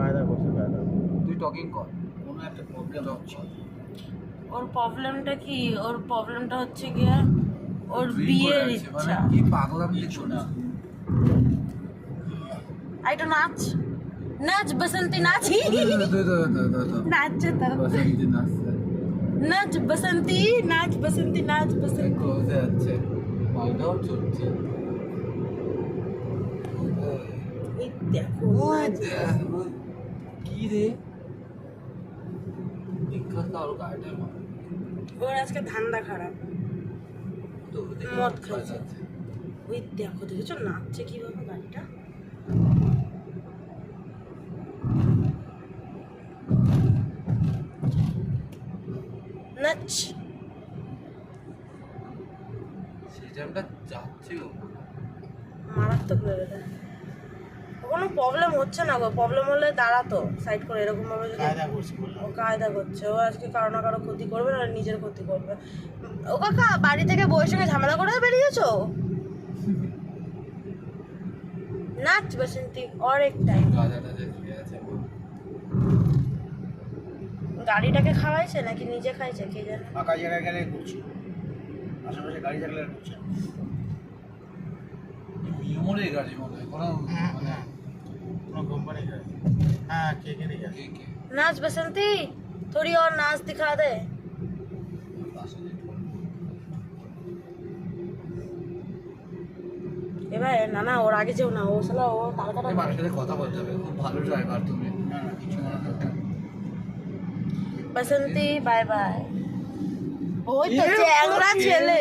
কায়দা করছে কায়দা। তুই টকিং কর, কোনো একটা প্রবলেম হচ্ছে। ওর প্রবলেমটা কি? ওর প্রবলেমটা হচ্ছে গিয়ে ওর বিয়ের ইচ্ছা। কি পাগলাম দেখছো না? আই তো নাচ নাচ বসন্তি নাচ নাচছে তো বসন্তি নাচছে, নাচ বসন্তি নাচ বসন্তি নাচ বসন্তি কোথায় যাচ্ছে? মালটাও চলছে। এই দেখো নাচ। কি রে বিখ্যাত কারো গাড়িটা ওর আজকে ধান্দা খারাপ, মদ খাইছে। ওই দেখো দেখেছো নাচছে কিভাবে গাড়িটা। নাচ সিস্টেমটা যাচ্ছে মারাত্মক লেভেলে। কোনো প্রবলেম হচ্ছে না গো, প্রবলেম হলে দাঁড়াতো সাইড করে এরকম ভাবে যদি কায়দা করছে বললাম। ও কায়দা করছে। ও আজকে কারো না কারো ক্ষতি করবে না, নিজের ক্ষতি করবে। ও কাকা বাড়ি থেকে বউয়ের সঙ্গে ঝামেলা করে বেরিয়েছো? নাচ বসন্তি অনেক টাইম। গাজাটা যে শুয়ে আছে গাড়িটাকে খাওয়াইছে নাকি নিজে খাইছে কে জানে। ফাঁকা জায়গায় গেলে ঘুরছে, আশেপাশে গাড়ি থাকলে ঘুরছে। মিমোরে গাড়ি মনে হয় কোনো মানে কোনো কোম্পানি গাড়ি। হ্যাঁ কে কে গাড়ি। কে नाच बसंती थोड़ी और नाच दिखा दे। এবার না না ওর আগে যেও না, ও শালা ও তাড়াতাড়ি এই মানুষের সাথে কথা বলতে হবে, খুব ভালো ড্রাইভার তুমি। কিছু মনে করতে হবে। बसंती बाय बाय। ওই তো চ্যাংড়া ছেলে।